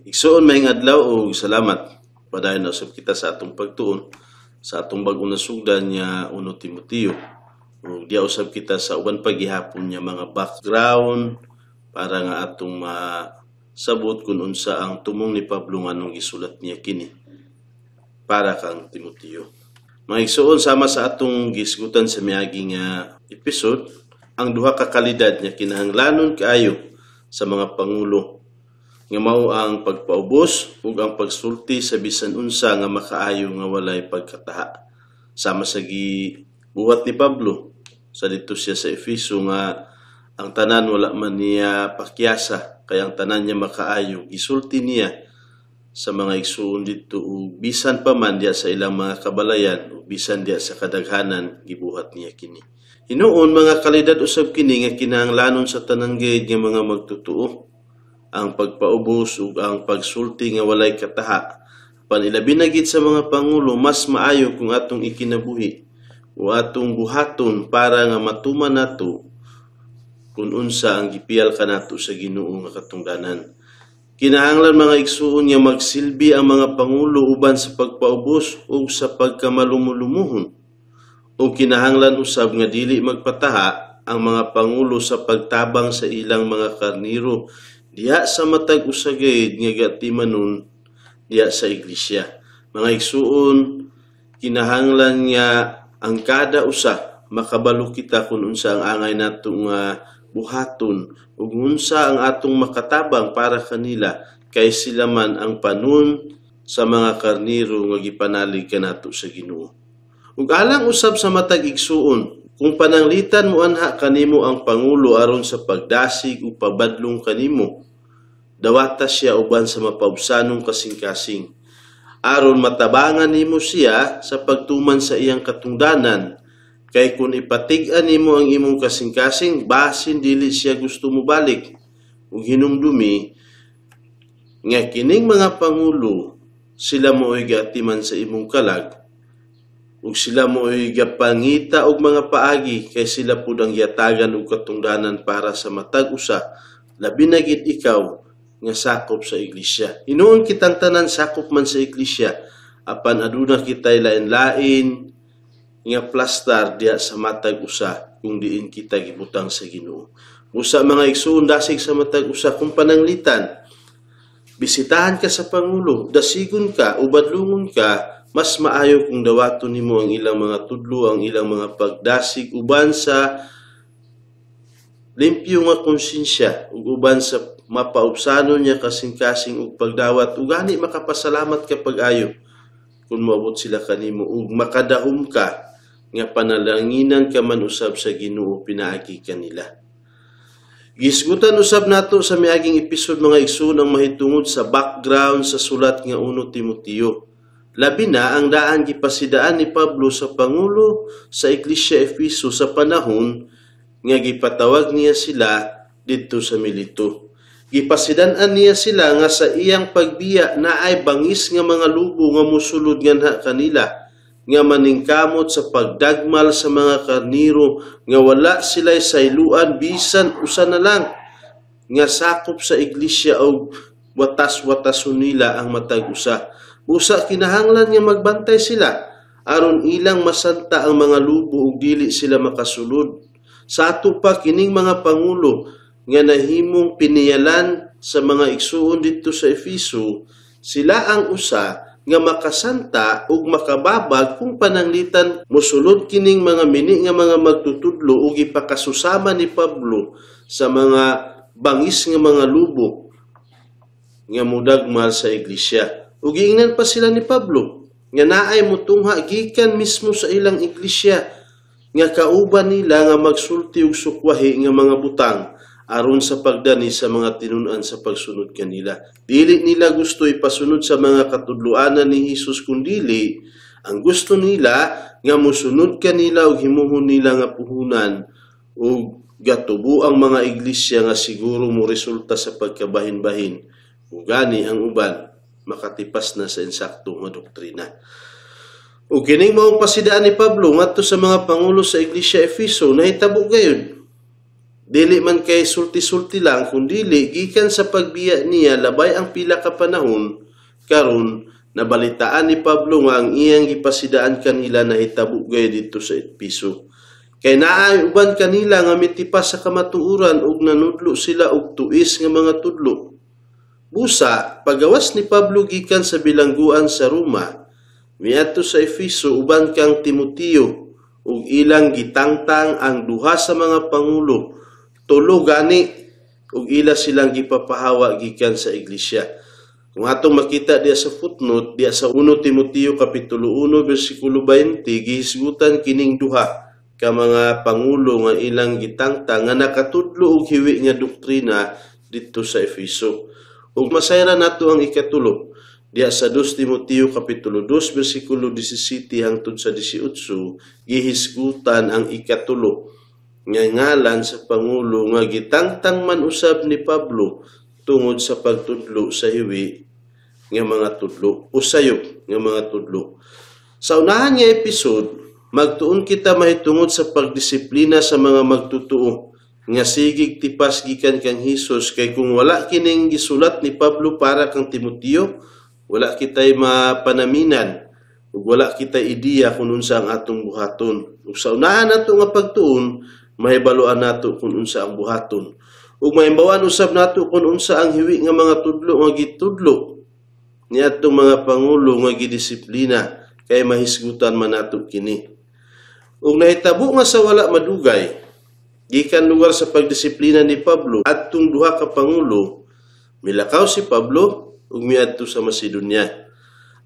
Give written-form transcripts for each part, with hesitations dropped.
Igsoon maayong adlaw o salamat padayon na usab kita sa atong pagtuon sa atong bag-o nga sugdan nga 1 Timoteo. Ug diya usab kita sa uban paghihapon nga mga background para nga atong masabot kung unsa ang tumong ni Pablo nga nung gisulat niya kini para kang Timoteo. Mga igsoon, sama sa atong gisgutan sa miagi nga episode ang duha ka kalidad nga kinahanglanon kaayo sa mga pangulo nga mao ang pagpaubos ug ang pagsulti sa bisan unsa nga makaayo nga walay pagkataha. Sama sa gibuhat ni Pablo sa dito siya sa Efeso nga ang tanan wala man niya pakyasa kay ang tanan niya makaayo gisulti niya sa mga igsoon dito ug bisan pa man diya sa ilang mga kabalayan ug bisan diya sa kadaghanan gibuhat niya kini. Hinuon mga kalidad usab kini nga kinahanglanon sa tanan gayud nga mga magtutuo, ang pagpaubos ug ang pagsulti nga walay kataha. Panilabi na gid sa mga pangulo, mas maayo kung atong ikinabuhi o atong buhaton para nga matuman nato kung unsa ang gipiyal kanato sa Ginoo nga katungdanan. Kinahanglan mga igsuon nga magsilbi ang mga pangulo uban sa pagpaubos ug sa pagkamalumulumuhon. O kinahanglan usab nga dili magpataha ang mga pangulo sa pagtabang sa ilang mga karniro diha sa matag usagayd nga gatimanon diha sa iglesia. Mga igsuon, kinahanglan nga ang kada usa makabalo kita kung unsa ang angay nato nga buhaton ug unsa ang atong makatabang para kanila kay sila man ang panon sa mga karniro nga gipanalig kanato sa Ginoo. Ug alang usab sa matag igsuon, kung pananglitan mo anha kanimo ang pangulo aron sa pagdasig ug pabadlong kanimo, dawata siya uban sa mapaubsanong kasing-kasing. Aron matabangan nimo siya sa pagtuman sa iyang katungdanan, kay kung ipatig-an nimo ang imong kasing-kasing, basin dili siya gusto mo balik. Ug hinumdumi nga kining mga pangulo, sila mo'y gatiman sa imong kalag, ug sila mo'y gapangita og mga paagi kay sila pud ang yatagan og katungdanan para sa matag usa, labi na gid ikaw nga sakop sa iglesia. Hinuon kitang tanan sakop man sa iglesia, apan aduna kitay lain-lain nga plastar diya sa matag usa kung diin kita gibutang sa Ginoo. Usa mga igsoon, dasig sa matag usa kung pananglitan, bisitahan ka sa pangulo, dasigon ka, ubadlungon ka, mas maayo kung dawaton nimo ang ilang mga tudlo, ang ilang mga pagdasig uban sa limpyo nga konsensya ug uban sa mapaubsanon niya kasing-kasing ug pagdawat ug gani makapasalamat ka pag-ayo kung moabot sila kanimo ug makadahom ka nga panalanginan ka man usab sa Ginoo pinaagi kanila. Gisgutan usab nato sa miaging episode mga igsoon ang mahitungod sa background sa sulat nga 1 Timoteo. Labi na ang daan gipasidaan ni Pablo sa pangulo sa Iglesia Efeso sa panahon nga gipatawag niya sila didto sa Mileto. Gipasidan-an niya sila nga sa iyang pagbiya na ay bangis nga mga lubo nga musulod nganha kanila, nga maningkamot sa pagdagmal sa mga karniro, nga wala sila'y sayluan bisan usa na lang, nga sakop sa iglesia o watas-watason nila ang matag usa. Usa kinahanglan nga magbantay sila aron ilang masanta ang mga lubo ug dili sila makasulod. Sa ato pa kining mga pangulo nga nahimong piniyalan sa mga igsuon dito sa Efeso, sila ang usa nga makasanta ug makababag kung pananglitan mosulod kining mga mini nga mga magtutudlo ug ipakasusama ni Pablo sa mga bangis nga mga lubo nga mudagmal sa iglesia. Ug giingnan pa sila ni Pablo nga naay mutungha gikan mismo sa ilang iglesia nga kauban nila nga magsulti og sukwahi nga mga butang aron sa pagdani sa mga tinun-an sa pagsunod kanila. Dili nila gusto ipasunod sa mga katudloanan ni Hesus kundili ang gusto nila nga mosunod kanila ug himuhon nila nga puhunan ug gatubo ang mga iglesia nga siguro mo resulta sa pagkabahin-bahin. Ug gani ang uban makatipas na sa insakto nga doktrina. Ug kining maong pasidaan ni Pablo ngadto sa mga pangulo sa Iglesia Efeso nahitabo gayud Dili man kay sulti-sulti lang, kundili gikan sa pagbiya niya labay ang pila ka panahon karon nabalitaan ni Pablo nga ang iyang gipasidaan kanila nahitabo gay dito sa Efeso. Kay naay uban kanila nga mitipas sa kamatuoran ug nanudlo sila og tuis nga mga tudlo. Busa, pagawas ni Pablo gikan sa bilangguan sa Roma, miadto sa Efeso uban kang Timoteo ug ilang gitangtang ang duha sa mga pangulo, tulo gani ug ila silang gipapahawa gikan sa iglesia. Kung atong makita diya sa footnote, diya sa 1 Timoteo kapitulo 1 bersikulo 20, gihisgutan kining duha ka mga pangulo nga ilang gitangtang nga nakatudlo og hiwi nga doktrina dito sa Efeso. Ug masayra nato ang ikatulo diya sa 2 Timoteo kapitulo 2 bersikulo 17 hangtod sa 18, gihisgutan ang ikatulo nga ngalan sa pangulo nga gitangtang man usab ni Pablo tungod sa pagtudlo sa hiwi nga mga tudlo o sayop nga mga tudlo. Sa unahan nga episode, magtuon kita mahitungod sa pagdisiplina sa mga magtutuo nga sigig tipas gikan kang Hesus, kay kung wala kining gisulat ni Pablo para kang Timoteo, wala kitay mapanaminan ug wala kitay ideya kung unsa ang atong buhaton. Ug sa unahan nato nga pagtuon, mahibaluan nato kung unsa ang buhaton. Ug mahimbawan usab nato kung unsa ang hiwi nga mga tudlo nga gitudlo niadtong mga pangulo nga gidisiplina, kay mahisgutan man nato kini. Ug nahitabo nga sa wala madugay, gikan lugar sa pagdisiplina ni Pablo adtong duha ka pangulo, milakaw si Pablo ug miadto sa Macedonia.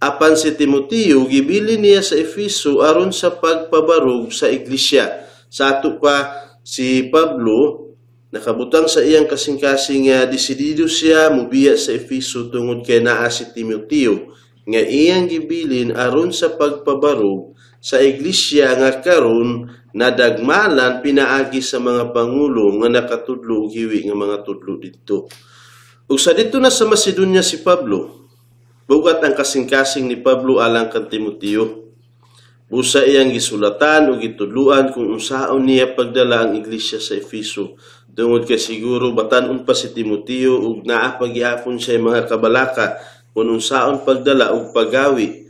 Apan si Timoteo gibili niya sa Efeso aron sa pagpabarog sa iglesia. Sa ato pa si Pablo nakabutang sa iyang kasing-kasing nga desidido siya mubiya sa Efeso tungod kay naa si Timoteo nga iyang gibilin aron sa pagpabarog sa iglesia nga karon nadagmalan pinaagi sa mga pangulo nga nakatudlo og hiwi nga mga tudlo didto. Ug sa dito na sa Macedonia si Pablo, bugat ang kasing-kasing ni Pablo alang kang Timoteo. Busa iyang gisulatan o gitudluan kung unsaon niya pagdala ang iglesia sa Efeso. Tungod kay siguro batan-on pa si Timoteo ug naa pagyapon siya mga kabalaka kung unsaon pagdala og pagawi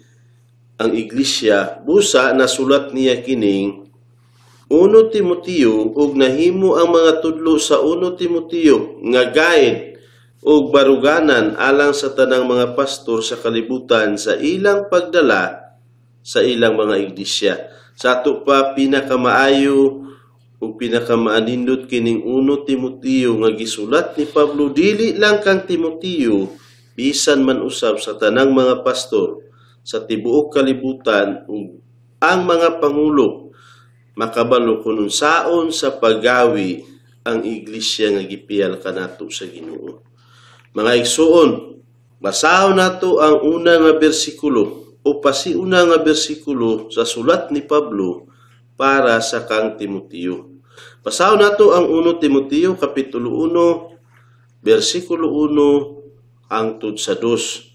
ang iglesia. Busa nasulat niya kining 1 Timoteo ug nahimo ang mga tudlo sa 1 Timoteo nga guide ug baruganan alang sa tanang mga pastor sa kalibutan sa ilang pagdala sa ilang mga iglesia. Sa ato pa pinakamaayo ug pinakamaanindot kining 1 Timoteo nga gisulat ni Pablo dili lang kang Timoteo bisan man usab sa tanang mga pastor sa tibuok kalibutan ug ang mga pangulo makabalo kung unsaon sa paggawi ang iglesia nga gipiyal kanato sa Ginoo. Mga igsoon, basahon nato ang una nga bersikulo o pasiuna nga bersikulo sa sulat ni Pablo para sa kang Timoteo. Basahon nato ang 1 Timoteo kapitulo 1 bersikulo 1 hangtod sa 2.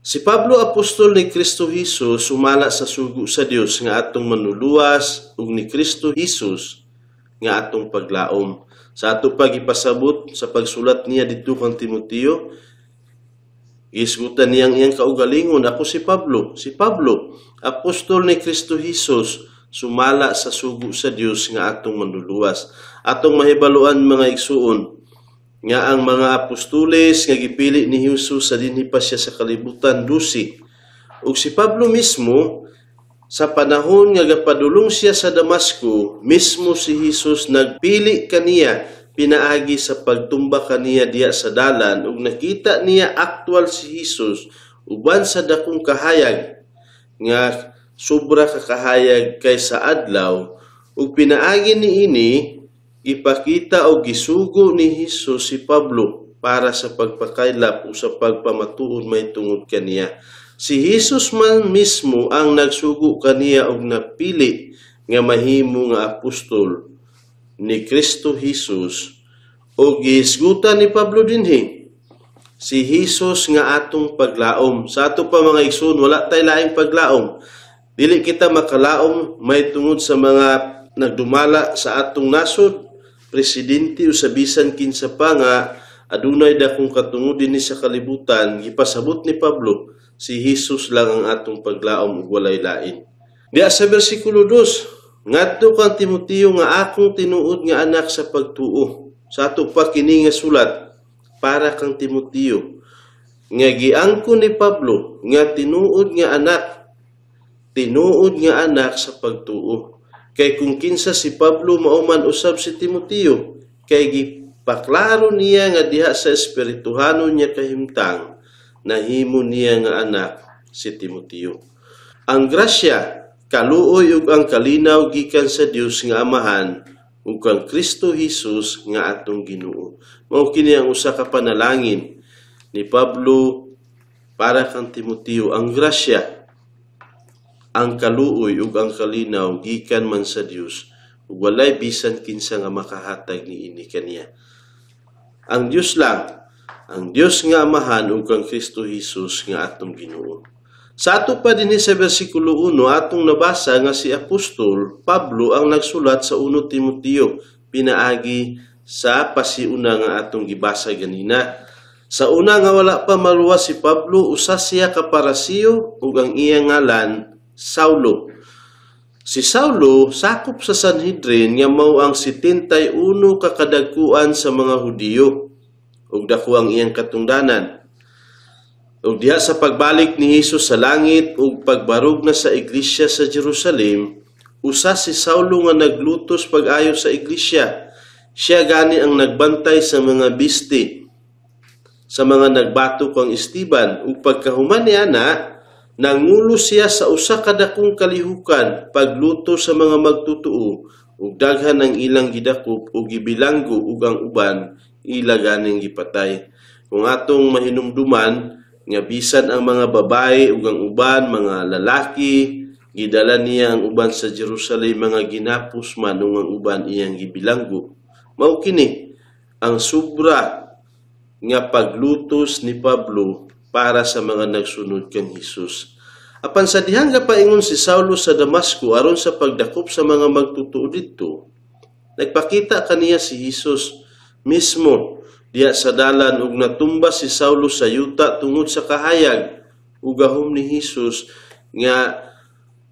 Si Pablo, apostol ni Kristo Jesus, sumala sa sugo sa Dios nga atong manuluwas ug ni Kristo Jesus nga atong paglaom. Sa ato pagipasabot sa pagsulat niya dito kang Timoteo, isgutan niyang iyang kaugalingon, ako si Pablo, apostol ni Kristo Jesus, sumala sa sugo sa Dios nga atong manluluwas. Atong mahibaluan mga igsuon nga ang mga apostoles nga gipili ni Jesus sa dinhi pa siya sa kalibutan 12. Ug si Pablo mismo sa panahon nga gapadulong siya sa Damasco, mismo si Jesus nagpili kaniya pinaagi sa pagtumba kaniya diya sa dalan ug nakita niya aktual si Jesus uban sa dakong kahayag nga sobra ka kahayag kaysa adlaw ug pinaagi niini ipakita o gisugo ni Jesus si Pablo para sa pagpakaylap o sa pagpamatuod may tungod kaniya. Si Jesus man mismo ang nagsugo kaniya og napili nga mahimo nga apostol ni Kristo Jesus o gihisgutan ni Pablo dinhi si Jesus nga atong paglaom. Sa ato pa mga igsoon, wala tay laing paglaom. Dili kita makalaom may tungod sa mga nagdumala sa atong nasod. presidente o sa bisan kinsa pa nga adunay dakong katungod ni sa kalibutan, gipasabot ni Pablo, si Jesus lang ang atong paglaom ug walay lain. Diya sa bersikulo 2, ngadto kang Timoteo nga akong tinuod nga anak sa pagtuo. Sa ato pa kini nga sulat para kang Timoteo nga giangko ni Pablo nga tinuod nga anak sa pagtuo. Kay kung kinsa si Pablo mauman usab si Timoteo, kay gipaklaro niya nga diha sa espirituhanon niya kahimtang nahimo niya nga anak si Timoteo. Ang grasya, kaluoy ug ang kalinaw gikan sa Dios nga Amahan ug kang Kristo Jesus nga atong Ginoo. Mao kini ang usa ka panalangin ni Pablo para kang Timoteo. Ang grasya, ang kaluoy ug ang kalinaw gikan man sa Dios ug walay bisan kinsa nga makahatag niini kaniya. Ang Dios lang, ang Dios nga Amahan ug kang Kristo Jesus nga atong Ginoo. Sa ato pa dinhi sa bersikulo 1 atong nabasa nga si Apostol Pablo ang nagsulat sa 1 Timoteo pinaagi sa pasiuna nga atong gibasa ganina. Sa una nga wala pa maluwas si Pablo, usa siya ka Parasiyo ug ang iyang ngalan Saulo. Si Saulo sakop sa Sanhedrin nga mao ang 71 ka kadagkuan sa mga Hudiyo ug dako ang iyang katungdanan. Ug diha sa pagbalik ni Hesus sa langit ug pagbarog na sa iglesia sa Jerusalem, usa si Saulo nga naglutos pag-ayo sa iglesia. Siya gani ang nagbantay sa mga biste, sa mga nagbato kang Esteban, ug pagkahuman niya nangulo siya sa usa ka dakong kalihukan pagluto sa mga magtutuo ug daghan ang ilang gidakop ug gibilanggo ug ang uban ila ganing gipatay. Kung atong mahinumduman nga bisan ang mga babae ug ang uban mga lalaki gidala niya ang uban sa Jerusalem mga ginapos man ug ang uban iyang gibilanggo. Mao kini ang sobra nga paglutos ni Pablo para sa mga nagsunod kang Hesus. Apan sa dihang gapaingon si Saulo sa Damasco aron sa pagdakop sa mga magtutuo didto, nagpakita kaniya si Hesus mismo diya sa dalan ug natumba si Saulo sa yuta tungod sa kahayag ug gahom ni Hesus nga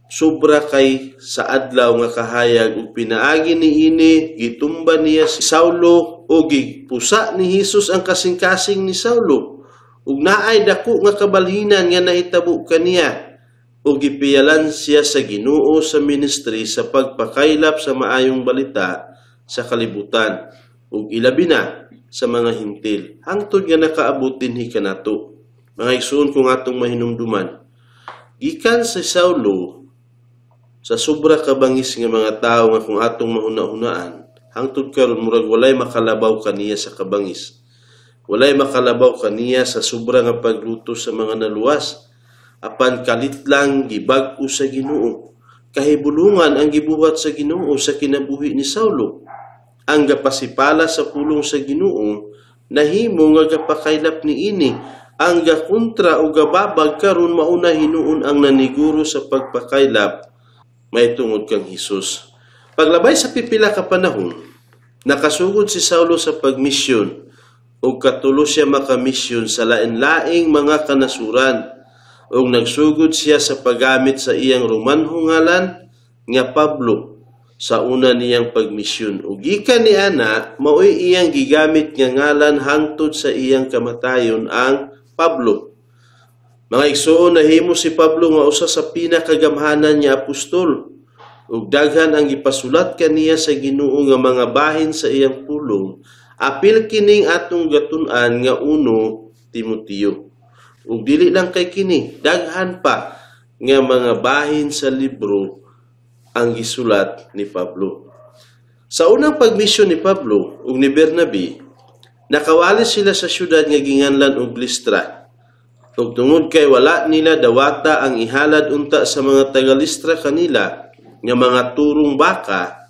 sobra kay sa adlaw nga kahayag ug pinaagi niini gitumba niya si Saulo ug gipusa ni Hesus ang kasing-kasing ni Saulo. Ug naay dako nga kabalhinan nga nahitabo kaniya ug gipiyalan siya sa Ginoo sa ministry sa pagpakaylap sa maayong balita sa kalibutan ug ilabi na sa mga hintil hangtod nga nakaabot dinhi kanato. Mga igsoon kung atong mahinumduman, gikan si Saulo sa sobra kabangis nga mga tawo nga kung atong mahuna-hunaan hangtod karon murag walay makalabaw kaniya sa kabangis. Walay makalabaw kaniya sa sobra nga pagluto sa mga naluwas. Apan kalit lang gibag-o sa Ginoo. Kahibulungan ang gibuhat sa Ginoo sa kinabuhi ni Saulo. Ang gapasipala sa pulong sa Ginoo nahimo nga gapakaylap niini. Ang gakontra o gababag karon mauna hinuon ang naniguro sa pagpakaylap may tungod kang Hesus. Paglabay sa pipila ka panahon, nakasugod si Saulo sa pagmisyon ug katulo siya makamisyon sa lain-laing mga kanasuran ug nagsugod siya sa paggamit sa iyang Romanhong ngalan nga Pablo sa una niyang pagmisyon ug gikan ni ana maoy iyang gigamit nga ngalan hangtod sa iyang kamatayon ang Pablo. Mga igsoon, nahimo si Pablo nga usa sa pinakagamhanan niya apostol ug daghan ang gipasulat kaniya sa Ginoo nga mga bahin sa iyang pulong. Apil kining atong gatun-an nga 1 Timoteo. Ug dili lang kay kini, daghan pa nga mga bahin sa libro ang gisulat ni Pablo. Sa unang pagmisyon ni Pablo ug ni Bernabe, nakawalis sila sa syudad nga ginganlan og Listra. Ug tungod kay wala nila dawata ang ihalad unta sa mga taga-Listra kanila nga mga turong baka,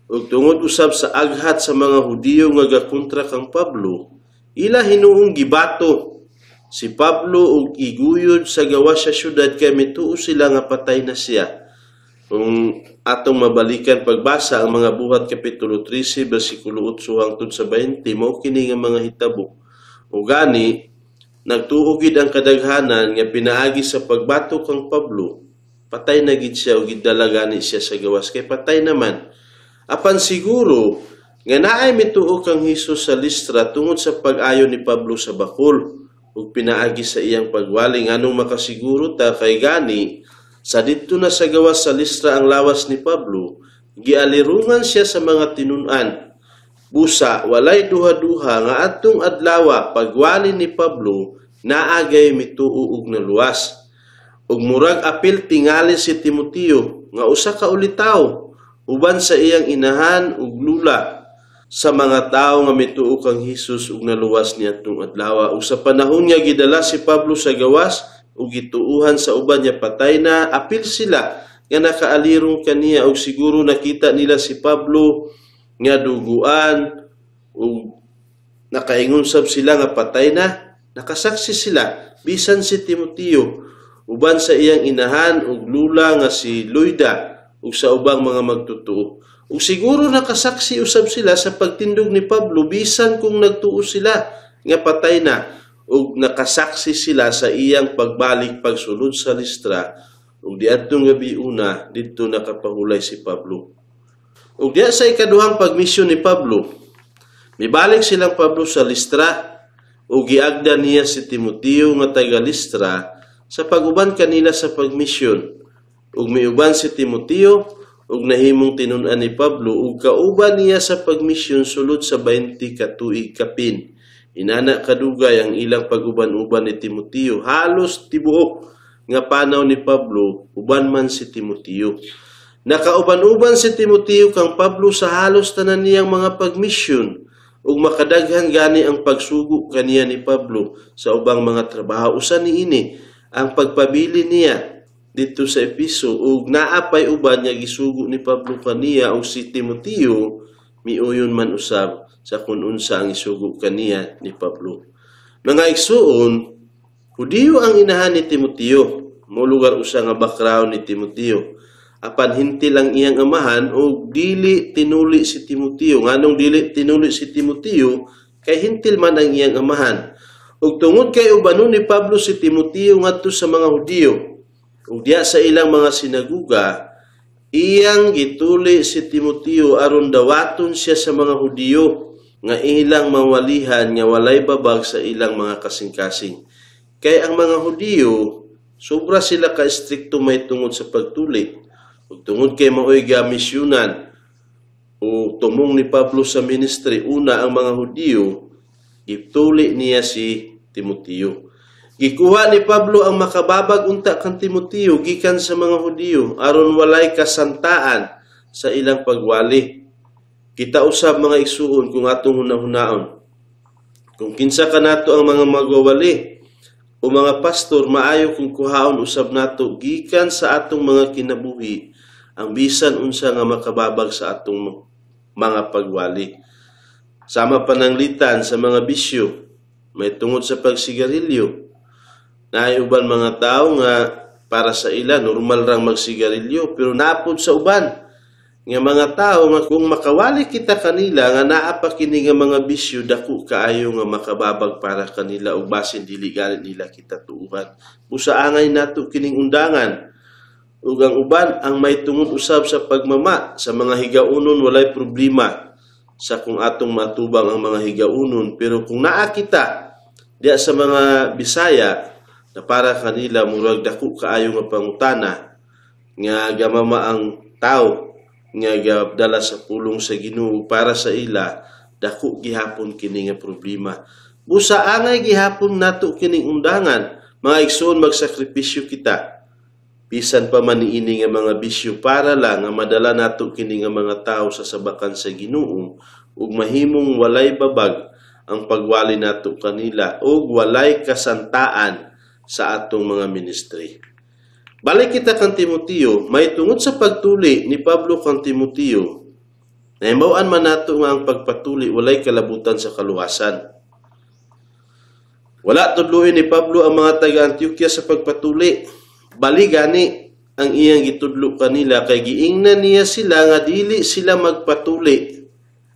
ug tungod usab sa aghat sa mga Hudiyo nga gakontra kang Pablo, ila hinuong gibato si Pablo ug iguyod sa gawas sa syudad kay mituo sila nga patay na siya. Kung atong mabalikan pagbasa ang mga buhat kapitulo 13 bersikulo 8 hangtod sa 20 mao kini nga mga hitabo. Ug gani nagtuo gid ang kadaghanan nga pinaagi sa pagbatok kang Pablo, patay na gid siya ug gidala gani siya sa gawas kay patay naman. Apan siguro nga naay mituo kang Hesus sa Listra tungod sa pag-ayo ni Pablo sa bakol ug pinaagi sa iyang pagwali. Nganong makasiguro ta kay gani sa didto na sa gawas sa Listra ang lawas ni Pablo, gialirungan siya sa mga tinun-an. Busa walay duha-duha nga adtong adlaw pagwali ni Pablo naagay mituo ug naluwas. Ug murag apil tingali si Timoteo nga usa ka ulitaw uban sa iyang inahan ug lula sa mga tao nga mituo kang Hesus ug naluwas niadtong adlaw. Ug sa panahon nga gidala si Pablo sa gawas ug gituuhan sa uban niya patay na, apil sila nga nakaalirong kaniya ug siguro nakita nila si Pablo nga duguan ug nakaingon sab sila nga patay na. Nakasaksi sila bisan si Timoteo uban sa iyang inahan ug lula nga si Loida ug sa ubang mga magtutuo. Ug siguro nakasaksi usab sila sa pagtindog ni Pablo bisan kung nagtuo sila nga patay na, ug nakasaksi sila sa iyang pagbalik pagsulod sa Listra ug diadtong gabi una didto nakapahulay si Pablo. Ug diya sa ikaduhang pagmisyon ni Pablo, mibalik silang Pablo sa Listra ug giagda niya si Timoteo nga taga Listra sa paguban kanila sa pagmisyon. Ug miuban si Timoteo ug nahimong tinun-an ni Pablo ug kauban niya sa pagmisyon sulod sa 20 ka tuig kapin. Inana kadugay ang ilang paguban-uban ni Timoteo. Halos tibuok nga panaw ni Pablo uban man si Timoteo. Nakauban-uban si Timoteo kang Pablo sa halos tanan niyang mga pagmisyon ug makadaghan gani ang pagsugo kaniya ni Pablo sa ubang mga trabaho. Usa niini ang pagpabili niya dito sa Episo ug naapay uban nga gisugo ni Pablo kaniya ug si Timoteo miuyon man usab sa kun unsa ang isugo kaniya ni Pablo. Mga igsuon, Hudiyo ang inahan ni Timoteo, mo lugar usa nga background ni Timoteo. Apan hintil ang iyang amahan ug dili tinuli si Timoteo. Nganong dili tinuli si Timoteo kay hintil man ang iyang amahan. Ug tungod kay ubanon ni Pablo si Timoteo ngadto sa mga Hudiyo, ug diya sa ilang mga sinaguga, iyang gituli si Timoteo aron dawaton siya sa mga Hudiyo nga ilang mawalihan nga walay babag sa ilang mga kasing-kasing. Kay ang mga Hudiyo, sobra sila ka-strikto may tungod sa pagtuli. Ug tungod kay maoy gamisyonan o tumong ni Pablo sa ministry, una ang mga Hudiyo, gituli niya si Timoteo. Gikuha ni Pablo ang makababag unta kan Timoteo gikan sa mga Hudiyo aron walay kasantaan sa ilang pagwali. Kita usab mga igsuon kung atong hunahunahon. Kung kinsa kanato ang mga magwawali o mga pastor, maayo kung kuhaon usab nato gikan sa atong mga kinabuhi ang bisan unsa nga makababag sa atong mga pagwali. Sama pananglitan sa mga bisyo, may tungod sa pagsigarilyo. Naay uban mga tao nga para sa ila normal rang magsigarilyo, pero naapod sa uban nga mga tao nga kung makawali kita kanila nga naa pa kini nga mga bisyo, dako kaayo nga makababag para kanila ug basin dili galit nila kita tuuhan. Usa angay nato kining undangan. Ug ang uban ang may tungod usab sa pagmama sa mga higaunon, walay problema sa kung atong matubang ang mga higaunon, pero kung naa kita diya sa mga Bisaya na para kanila murag dako kaayo nga pangutana nga gamama ang tao nga gadala sa pulong sa Ginoo para sa ila, dako gihapon kini nga problema. Busa angay gihapon nato kining undangan, mga igsoon, magsakripisyo kita bisan pa man niini nga mga bisyo para lang nga madala nato kini nga mga tao sa sabakan sa Ginoo ug mahimong walay babag ang pagwali nato kanila ug walay kasantaan sa atong mga ministry. Balik kita kang Timoteo, may tungod sa pagtuli ni Pablo kang Timoteo, nahimbawaan man nato nga ang pagpatuli walay kalabutan sa kaluwasan. Wala tudluin ni Pablo ang mga taga-Antioquia sa pagpatuli. Bali gani, ang iyang gitudlo kanila kay giingnan niya sila nga dili sila magpatuli.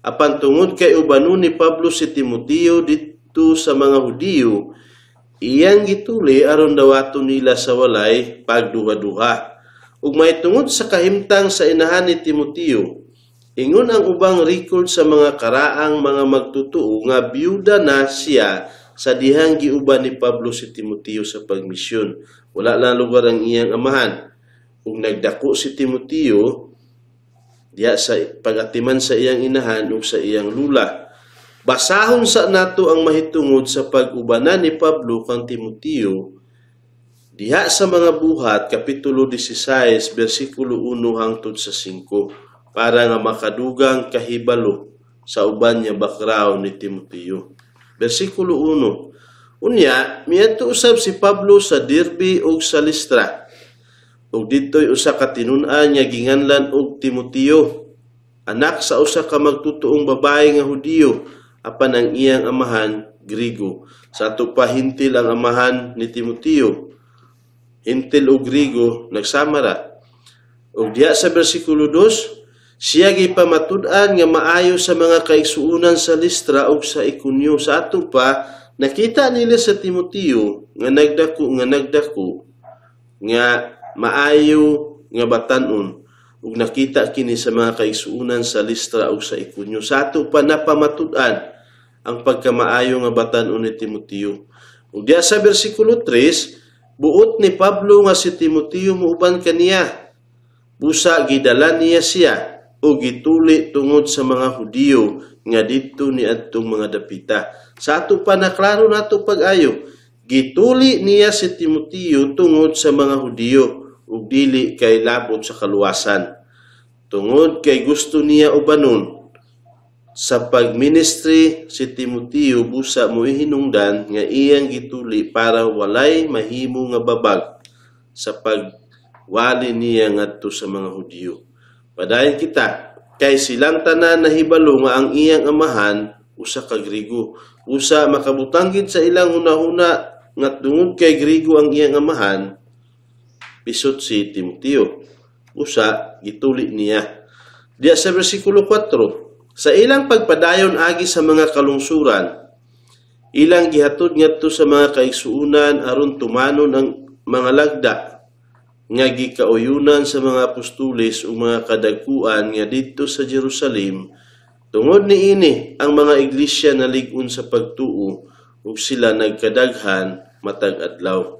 Apan tungod kay ubanon ni Pablo si Timoteo dito sa mga Hudiyo, iyang gituli aron dawaton nila sa walay pagduha-duha. Ug may tungod sa kahimtang sa inahan ni Timoteo, ingon ang ubang record sa mga karaang mga magtutuo nga byuda na siya sa dihang giuban ni Pablo si Timoteo sa pagmisyon. Wala na lugar ang iyang amahan. Ug nagdako si Timoteo diya sa pagatiman sa iyang inahan ug sa iyang lula. Basahon sa nato ang mahitungod sa pag-ubanan ni Pablo kang Timoteo diha sa mga buhat, Kapitulo 16, versikulo 1 hangtod sa 5, para nga makadugang kahibalo sa uban niya background ni Timoteo. Versikulo 1, unya, miadto usab si Pablo sa Derbe ug sa Listra, ug dito'y usa ka tinun-an niya ginganlan og Timoteo, anak sa usa ka magtutuong babae nga Hudiyo, apan ang iyang amahan Grigo. Sa ato pa hintil ang amahan ni Timoteo, hintil o Grigo nagsamara. Ug diya sa bersikulo 2, siya gipamatud-an nga maayo sa mga kaigsuonan sa Listra ug sa Iconio. Sa ato pa nakita nila sa Timoteo nga nagdako nga maayo nga batan-on, ug nakita kini sa mga kaigsuonan sa Listra ug sa Iconio. Sa ato pa napamatud-an ang pagkamaayo nga batan-on ni Timoteo. Ug diya sa bersikulo 3, buot ni Pablo nga si Timoteo muuban kaniya. Busa gidala niya siya o gituli tungod sa mga Hudiyo nga dito ni adtong mga dapita. Sa ato pa naklaro nato pag-ayo, gituli niya si Timoteo tungod sa mga Hudiyo ug dili kay labot sa kaluwasan. Tungod kay gusto niya ubanon sa pagministry si Timoteo, busa mo hinungdan nga iyang gituli para walay mahimo nga babag sa pagwali niya ngadto sa mga Hudiyo. Padayon kita kay silang tanan nahibalo nga ang iyang amahan usa ka Grigo. Usa makabutang gid sa ilang hunahuna nga tungod kay Grigo ang iyang amahan, pisot si Timoteo. Usa gituli niya. Diya sa bersikulo 4, sa ilang pagpadayon agi sa mga kalungsuran, ilang gihatod ngadto sa mga kaigsuonan aron tumanon ang mga lagda nga gikauyunan sa mga apostoles o mga kadagkuan nga dito sa Jerusalem. Tungod niini ang mga iglesia nalig-on sa pagtuo ug sila nagkadaghan matag adlaw.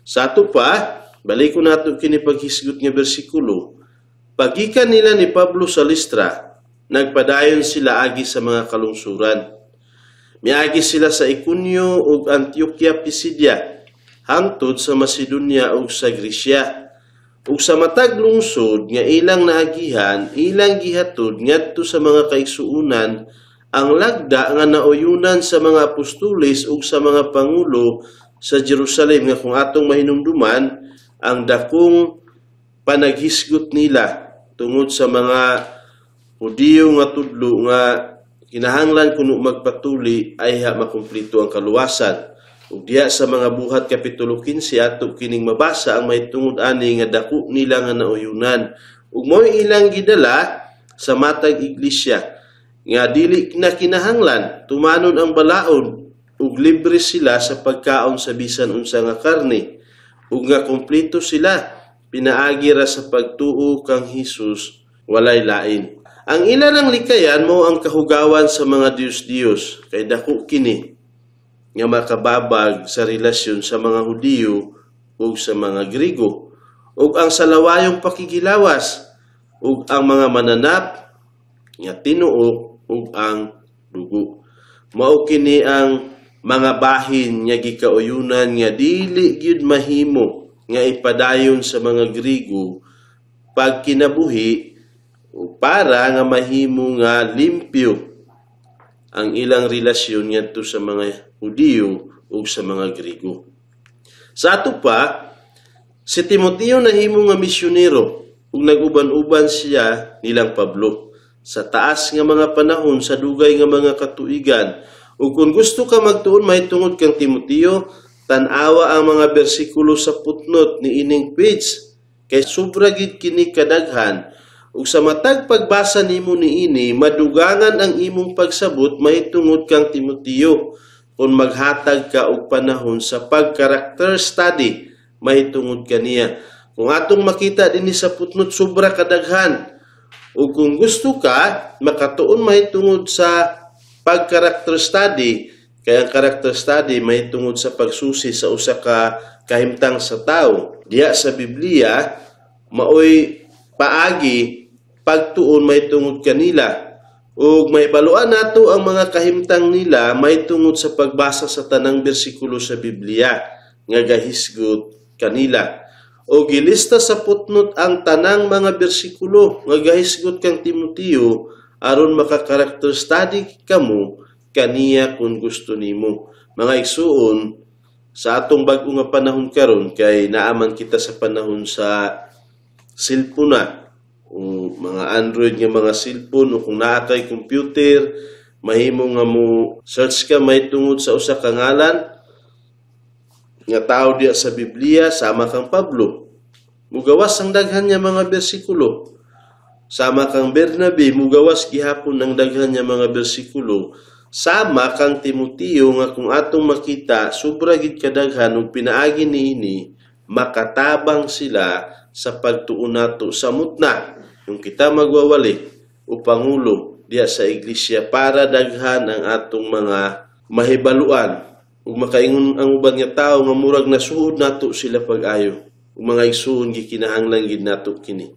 Sa ato pa, balik ko nato kini paghisgot nga bersikulo. Pagikan nila ni Pablo sa Listra, nagpadayon sila agi sa mga kalungsuran. Miagi sila sa Iconio ug Antioquia Pisidia, hangtod sa Macedonia ug sa Gresya. Ug sa matag lungsod nga ilang naagihan, ilang gihatod ngadto sa mga kaigsuonan ang lagda nga nauyunan sa mga apostoles ug sa mga pangulo sa Jerusalem, nga kung atong mahinumduman ang dakong panaghisgot nila tungod sa mga Hudiyo nga tudlo nga kinahanglan kuno magpatuli ay makumplito ang kaluwasan. Ug diya sa mga buhat Kapitulo 15 ato kining mabasa ang may tungod ani nga dako nila nga nauyunan. Ug mo'y ilang gidala sa matag iglesia nga dili na kinahanglan tumanon ang balaod ug libre sila sa pagkaon sa bisan unsa nga karne, ug nga kumpleto sila pinaagi ra sa pagtuo kang Hesus walay lain. Ang ilang likayan mo ang kahugawan sa mga Diyos-Diyos kay dako kini nga makababag sa relasyon sa mga Hudiyo ug sa mga Grigo, ug ang salawayong pakigilawas ug ang mga mananap nga tinuok ug ang dugo. Mao kini ang mga bahin nga gikauyunan nga dili gyud mahimo nga ipadayon sa mga Grigo pag kinabuhi para nga mahimo nga limpyo ang ilang relasyon ngadto sa mga Hudiyo ug sa mga Grigo. Sa ato pa, si Timoteo nahimo nga misyonero ug nag-uban-uban siya nilang Pablo sa taas nga mga panahon sa dugay nga mga katuigan. Ug kung gusto ka magtuon mahitungod kang Timoteo, tan-awa ang mga bersikulo sa putnot ni ining page kay sobra gid kini kadaghan, ug sa matag pagbasa nimo niini madugangan ang imong pagsabot mahitungod kang Timoteo kung maghatag ka og panahon sa pag-character study mahitungod kaniya. Kung atong makita dinhi sa putnot sobra kadaghan, ug kung gusto ka makatuon mahitungod sa pag-character study, kaya ang character study mahitungod sa pagsusi sa usa ka kahimtang sa tao. Diya sa Biblia maoy paagi pagtuon mahitungod kanila, ug mahibaluan nato ang mga kahimtang nila mahitungod sa pagbasa sa tanang bersikulo sa Biblia nga gahisgot kanila. O gilista sa putnot ang tanang mga bersikulo nga gahisgot kang Timoteo aron maka-character study kamo kaniya kung gusto nimo. Mga igsuon, sa atong bag-o nga panahon karon kay naaman kita sa panahon sa cellphone na, o mga Android nga mga cellphone, o kung naa kay computer, mahimo nga mo search ka mahitungod sa usa ka ngalan nga tao diya sa Biblia, sama kang Pablo, mugawas ang daghan nga mga bersikulo. Sama kang Bernabe, mugawas gihapon ang daghan nga mga bersikulo. Sama kang Timoteo nga kung atong makita sobra gid kadaghan ug pinaagi niini makatabang sila sa pagtuon nato sa mutna yung kita magwawali o pangulo diya sa iglesia para daghan ang atong mga mahibaluan ug makaingon ang uban nga tawo nga murag nasuod nato sila pag-ayo ug mga igsuon gikinahanglan gid nato kini.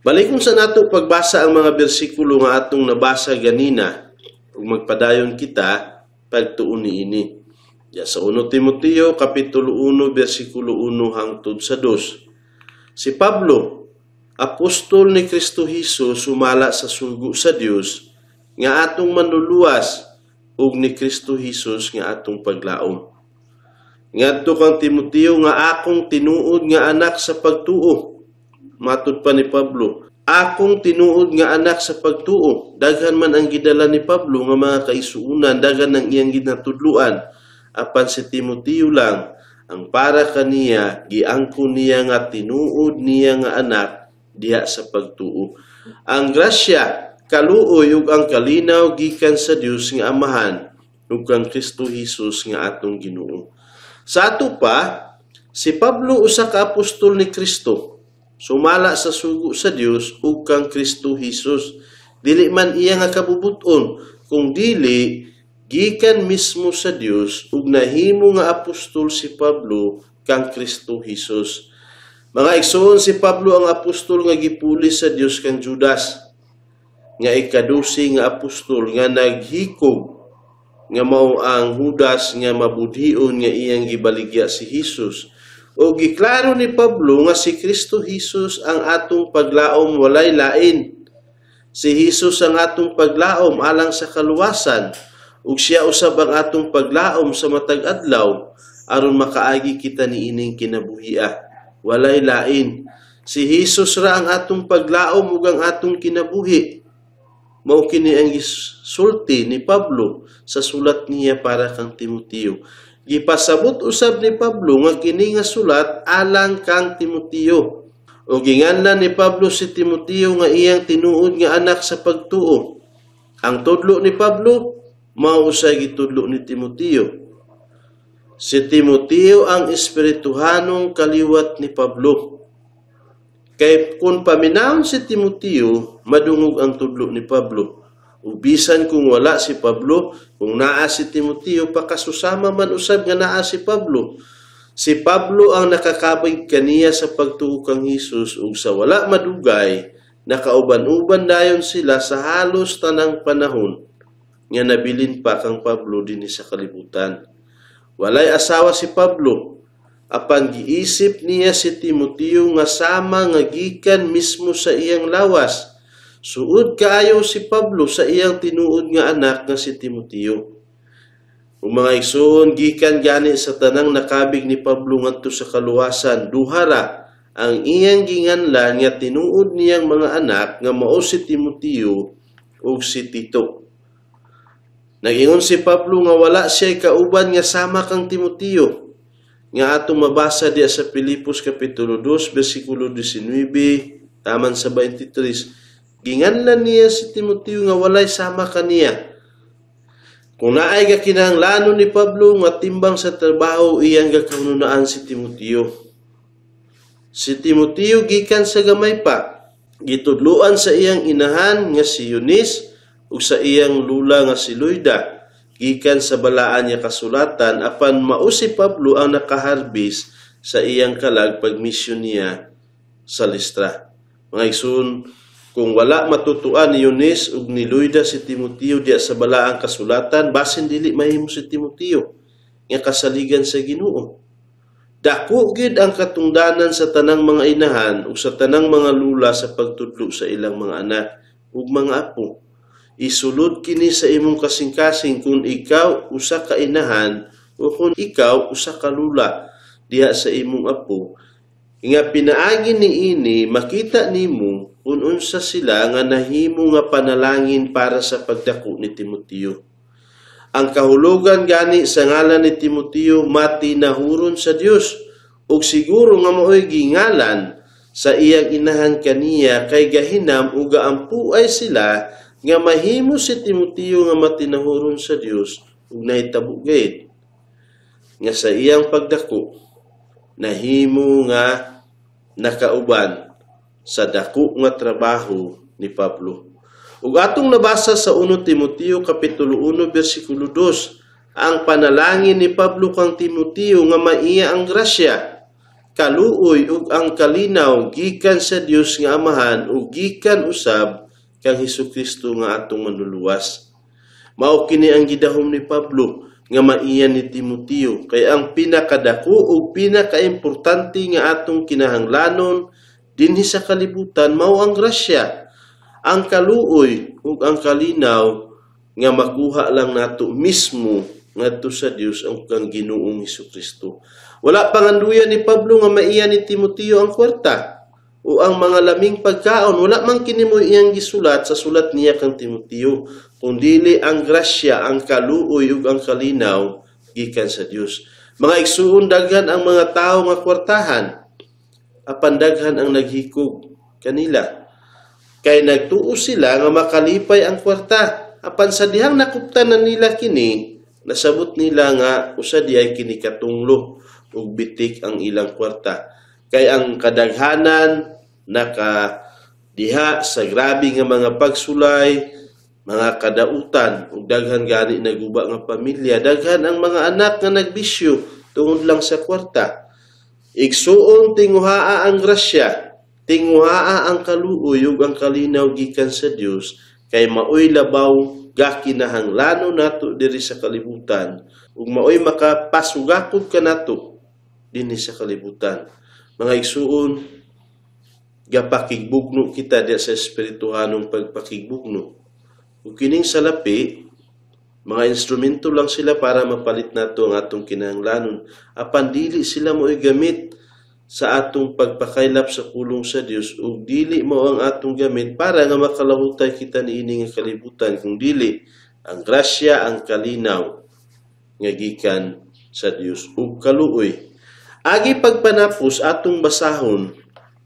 Balikon sa nato pagbasa ang mga bersikulo nga atong nabasa ganina ug magpadayon kita pagtuon niini. Ya sa 1 Timoteo kapitulo 1 bersikulo 1 hangtod sa 2. Si Pablo, apostol ni Kristo Hesus sumala sa sugo sa Dios nga atong manluluwas ug ni Kristo Hesus nga atong paglaom. Ngadto kang Timoteo nga akong tinuod nga anak sa pagtuo. Matud pa ni Pablo, akong tinuod nga anak sa pagtuo. Daghan man ang gidala ni Pablo nga mga kaisuunan, daghan ang iyang ginatudluan. Apan si Timoteo lang ang para kaniya giangko niya nga tinuod niya nga anak diha sa pagtuo. Ang grasya, kaluoy ug ang kalinaw gikan sa Dios nga Amahan ug kang Kristo Hesus nga atong Ginoo. Sa ato pa, si Pablo usa ka apostol ni Kristo. Sumala sa sugo sa Dios ug kang Kristo Hesus. Dili man iya nga kabubuton, kung dili gikan mismo sa Dios ug nahimo nga apostol si Pablo kang Kristo Hesus. Mga igsoon, si Pablo ang apostol nga gipuli sa Dios kang Judas, nga ikadusi nga apostol nga naghikog nga mao ang Judas nga mabudhion nga iyang gibaligya si Hesus. O giklaro ni Pablo nga si Kristo Hesus ang atong paglaom walay lain. Si Hesus ang atong paglaom alang sa kaluwasan, ug siya usab ang atong paglaom sa matag adlaw aron makaagi kita niining kinabuhia. Walay lain. Si Hesus ra ang atong paglaom ug ang atong kinabuhi. Mao kini ang gisulti ni Pablo sa sulat niya para kang Timoteo. Gipasabot usab ni Pablo nga kini nga sulat alang kang Timoteo. O ginganlan ni Pablo si Timoteo nga iyang tinuod nga anak sa pagtuo. Ang tudlo ni Pablo mao usay gitudlo ni Timoteo. Si Timoteo ang espirituhanong kaliwat ni Pablo. Kay kung paminawon si Timoteo, madungog ang tudlo ni Pablo. Ubisan kung wala si Pablo, kung naa si Timoteo, pakasusama man usab nga naa si Pablo. Si Pablo ang nakakabig kaniya sa pagtuo kang Hesus ug sa wala madugay, nakauban-uban dayon sila sa halos tanang panahon nga nabilin pa kang Pablo dinhi sa kalibutan. Walay asawa si Pablo, apan giisip niya si Timoteo nga sama nga gikan mismo sa iyang lawas. Suod kaayo si Pablo sa iyang tinuod nga anak nga si Timoteo. Ug mga igsoon, gikan gani sa tanang nakabig ni Pablo ngadto sa kaluwasan, duhara ang iyang ginganlan nga tinuod niyang mga anak nga mao si Timoteo ug si Tito. Nagingon si Pablo nga wala siya kauban nga sama kang Timoteo, nga atong mabasa diya sa Filipos kapitulo 2 bersikulo 19 taman sa 23. Ginganlan niya si Timoteo nga walay sama kaniya. Kung naay ga kinahanglanon ni Pablo nga timbang sa trabaho, iyang gakanunaan si Timoteo. Si Timoteo gikan sa gamay pa, gitudluan sa iyang inahan nga si Eunice ug sa iyang lula nga si Loida. Gikan sa balaan niya kasulatan, apan mao si Pablo ang nakaharbis sa iyang kalag pagmisyon niya sa Listra. Mga igsoon, kung wala matutuan ni Eunice ug ni Loida si Timoteo diya sa balaang kasulatan, basin dili mahimo si Timoteo nga kasaligan sa Ginoo. Dako gid ang katungdanan sa tanang mga inahan ug sa tanang mga lula sa pagtudlo sa ilang mga anak ug mga apo. Isulod kini sa imong kasing-kasing kung ikaw usa ka inahan o kung ikaw usa ka lula diha sa imong apo. Nga pinaagi niini makita nimo kung unsa sila nga nahimo nga panalangin para sa pagdako ni Timoteo. Ang kahulugan gani sa ngalan ni Timoteo matinahuron sa Dios ug siguro nga maoy gingalan sa iyang inahan kaniya kay gahinam ug gaampuay sila nga mahimo si Timoteo nga matinahuron sa Dios ug nahitabo gayud nga sa iyang pagdako nahimo nga nakauban sa dako nga trabaho ni Pablo. Ug atong nabasa sa 1 Timoteo kapitulo 1 bersikulo 2, ang panalangin ni Pablo kang Timoteo nga maiya ang grasya, kaluoy ug ang kalinaw gikan sa Dios nga Amahan ug gikan usab kang Hesukristo nga atong manluluwas. Mao kini ang gidahom ni Pablo nga maiya ni Timoteo kay ang pinakadako ug pinakaimportante nga atong kinahanglanon dinhi sa kalibutan mao ang grasya, ang kaluoy ug ang kalinaw nga makuha lang nato mismo ngadto sa Dios ang kang Ginoong Hesukristo. Wala panganduyan ni Pablo nga maiya ni Timoteo ang kwarta o ang mga laming pagkaon. Wala man kini mo iyang gisulat sa sulat niya kang Timoteo, kundili ang grasya, ang kaluoy ug ang kalinaw gikan sa Dios. Mga igsuon, daghan ang mga tawo nga kwartahan, apan daghan ang naghikog kanila. Kay nagtuo sila nga makalipay ang kwarta, apan sa dihang nakuptanan nila kini, nasabot nila nga usa di ay kini katunglo ug bitik ang ilang kwarta. Kay ang kadaghanan diha sa grabe nga mga pagsulay, mga kadautan ug daghan gani naguba nga pamilya, daghan ang mga anak nga nagbisyo tungod lang sa kwarta. Igsuon tinguhaa ang grasya, tinguhaa ang kaluoy ug ang kalinaw gikan sa Dios, kay maoy labaw gakinahanglanon nato diri sa kalibutan ug maoy makapasugakod kanato dinhi sa kalibutan. Mga igsuon, gapakigbugno kita diya sa espirituhanong pagpakigbugno. Ug kining salapi, mga instrumento lang sila para mapalit nato ang atong kinahanglanon. Apan dili sila mo'y gamit sa atong pagpakaylap sa pulong sa Dios ug dili mo ang atong gamit para nga makalahutay kita niini nga kalibutan, kung dili ang grasya, ang kalinaw nga gikan sa Dios ug kaluoy. Agi pagpanapos atong basahon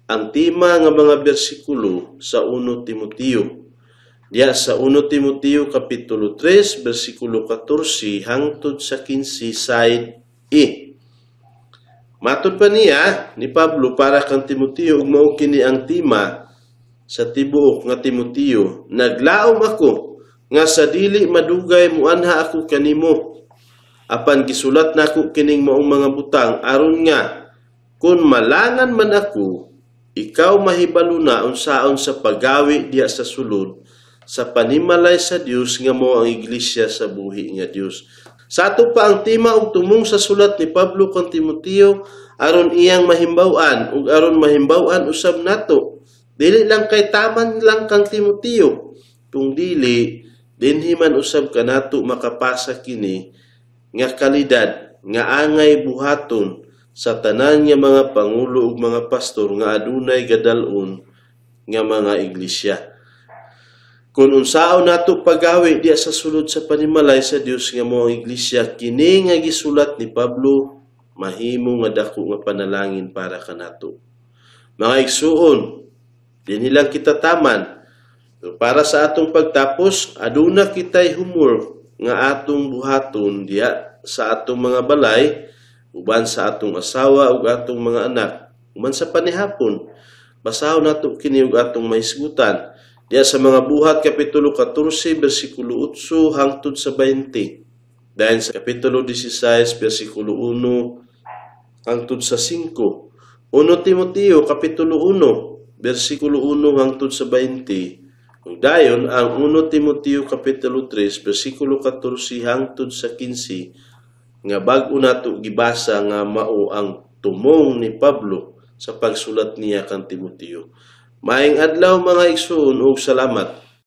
ang tema nga mga bersikulo sa 1 Timoteo. Diya sa 1 Timoteo kapitulo 3 bersikulo 14 hangtod sa 15 side E. Matod pa niya ni Pablo para kang Timoteo ug mao kini ang tema sa tibuok nga Timoteo. Naglaom ako nga sa dili madugay muanha ako kanimo. Apan gisulat nako kining maong mga butang aron nga kun malangan man ako, ikaw mahibalo na unsaon sa paggawi diya sa sulod sa panimalay sa Dios nga mao ang iglesia sa buhi nga Dios. Sa ato pa ang tema ug tumong sa sulat ni Pablo kang Timoteo aron iyang mahimbaw-an ug aron mahimbaw-an usab nato. Dili lang kay taman lang kang Timoteo, kung dili dinhi man usab kanato makapasa kini nga kalidad nga angay buhaton sa tanan nga mga pangulo ug mga pastor nga adunay gadalon nga mga iglesia. Kung unsaon nato paggawi diya sa sulod sa panimalay sa Dios nga mao ang iglesia, kini nga gisulat ni Pablo mahimo nga dako nga panalangin para kanato. Mga igsuon, dinhi lang kita taman. Para sa atong pagtapos, aduna kitay humor nga atong buhaton diya sa atong mga balay, uban sa atong asawa ug atong mga anak. Uban sa panihapon, basahon nato kini ug atong mahisgutan diya sa mga buhat kapitulo 14 bersikulo 8 hangtod sa 20. Dahil sa kapitulo 16 bersikulo 1 hangtod sa 5. 1 Timoteo kapitulo 1 bersikulo 1 hangtod sa 20. Kung dayon ang 1 Timoteo kapitulo 3 bersikulo 14 hangtod sa 15 nga bag-o nato gibasa nga mao ang tumong ni Pablo sa pagsulat niya kang Timoteo. Maayong adlaw mga igsoon ug salamat.